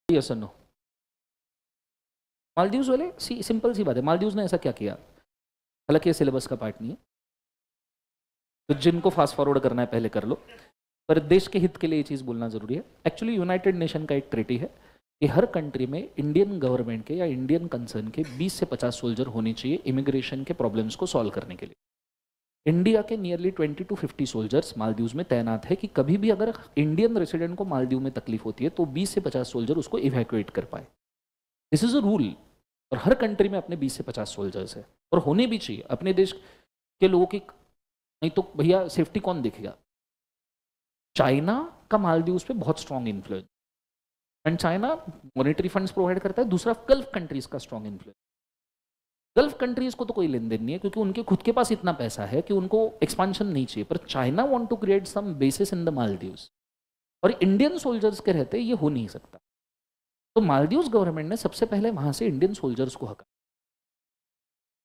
Yes और no. Maldives वाले simple सी बात है, मालदीव्स ने ऐसा क्या किया? हालांकि ये सिलेबस का पार्ट नहीं है, तो जिनको फास्ट फॉरवर्ड करना है पहले कर लो, पर देश के हित के लिए ये चीज़ बोलना जरूरी है। एक्चुअली यूनाइटेड नेशन का एक ट्रीटी है कि हर कंट्री में इंडियन गवर्नमेंट के या इंडियन कंसर्न के 20 से 50 सोल्जर होने चाहिए इमिग्रेशन के प्रॉब्लम्स को सॉल्व करने के लिए। इंडिया के नियरली 20 to 50 सोल्जर्स मालदीव्स में तैनात है कि कभी भी अगर इंडियन रेसिडेंट को मालदीव में तकलीफ होती है तो 20 से 50 सोल्जर उसको इवैक्यूएट कर पाए। दिस इज अ रूल, और हर कंट्री में अपने 20 से 50 सोल्जर्स है और होने भी चाहिए अपने देश के लोगों की, नहीं तो भैया सेफ्टी कौन देखेगा? चाइना का मालदीव्स पे बहुत strong influence, and China monetary funds provide करता है। दूसरा, गल्फ कंट्रीज का स्ट्रॉन्ग इन्फ्लुएंस। गल्फ कंट्रीज को तो कोई लेन देन नहीं है क्योंकि उनके खुद के पास इतना पैसा है कि उनको एक्सपांशन नहीं चाहिए, पर China want to create some basis in the Maldives, और इंडियन सोल्जर्स के रहते ये हो नहीं सकता। तो मालदीव्स गवर्नमेंट ने सबसे पहले वहां से इंडियन सोल्जर्स को हटा,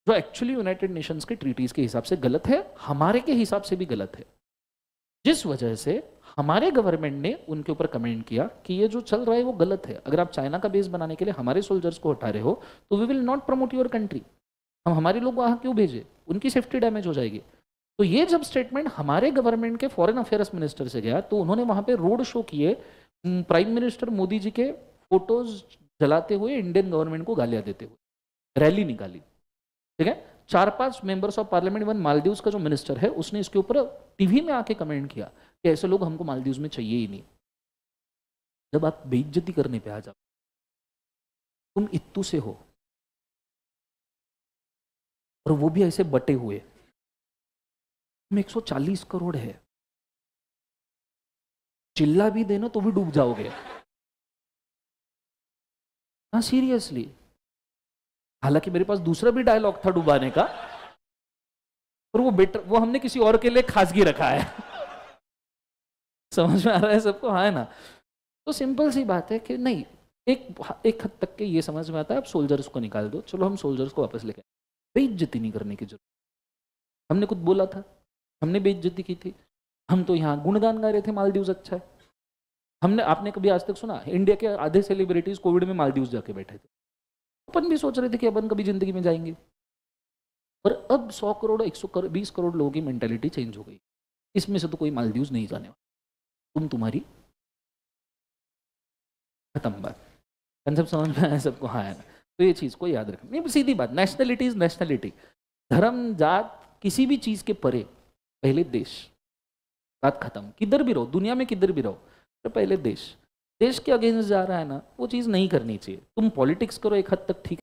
जो एक्चुअली यूनाइटेड नेशंस के ट्रीटीज के हिसाब से गलत है, हमारे के हिसाब से भी गलत है। जिस वजह से हमारे गवर्नमेंट ने उनके ऊपर कमेंट किया कि ये जो चल रहा है वो गलत है। अगर आप चाइना का बेस बनाने के लिए हमारे सोल्जर्स को हटा रहे हो तो we will not promote your country. हम हमारे लोग वहां क्यों भेजे? उनकी सेफ्टी डैमेज हो जाएगी। तो ये जब स्टेटमेंट हमारे गवर्नमेंट के फॉरेन अफेयर्स मिनिस्टर से गया तो उन्होंने वहां पे रोड शो किए, प्राइम मिनिस्टर मोदी जी के फोटोज जलाते हुए, इंडियन गवर्नमेंट को गालियां देते हुए रैली निकाली। ठीक है, 4-5 members of parliament, even Maldives का जो मिनिस्टर है उसने इसके ऊपर टीवी में आके कमेंट किया कि ऐसे लोग हमको मालदीव्स में चाहिए ही नहीं। जब आप बेइज्जती करने पे आ जाओ, तुम इत्तू से हो और वो भी ऐसे बटे हुए, तुम 140 करोड़ है, चिल्ला भी देना तो भी डूब जाओगे। हाँ सीरियसली, हालांकि मेरे पास दूसरा भी डायलॉग था डुबाने का, पर वो बेटर, वो हमने किसी और के लिए खासगी रखा है। समझ में आ रहा है सबको? हाँ है ना? तो सिंपल सी बात है कि नहीं, एक हद तक के ये समझ में आता है, अब सोल्जर्स को निकाल दो, चलो हम सोल्जर्स को वापस लेके, बेइज्जती नहीं करने की जरूरत। हमने कुछ बोला था? हमने बेइज्जती की थी? हम तो यहाँ गुणगान गा रहे थे मालदीव्स अच्छा है। हमने, आपने कभी आज तक सुना इंडिया के आधे सेलिब्रिटीज कोविड में मालदीव्स जाके बैठे थे? अपन भी सोच रहे थे कि अपन कभी जिंदगी में जाएंगे, पर अब 100 करोड़ 120 करोड़ लोगों की मेंटालिटी चेंज हो गई। इसमें से तो कोई मालदीव्स नहीं जाने वाला, तुम्हारी खत्म बात। कंसेप्ट समझ में आया सबको? हाँ है ना? तो ये चीज को याद रखना। नहीं, सीधी बात, नेशनलिटी इज नेशनलिटी। धर्म जात किसी भी चीज के परे, पहले देश, बात खत्म। किधर भी रहो दुनिया में, किधर भी रहो, तो पहले देश। देश के अगेंस्ट जा रहा है ना, वो चीज नहीं करनी चाहिए। तुम पॉलिटिक्स करो एक हद तक ठीक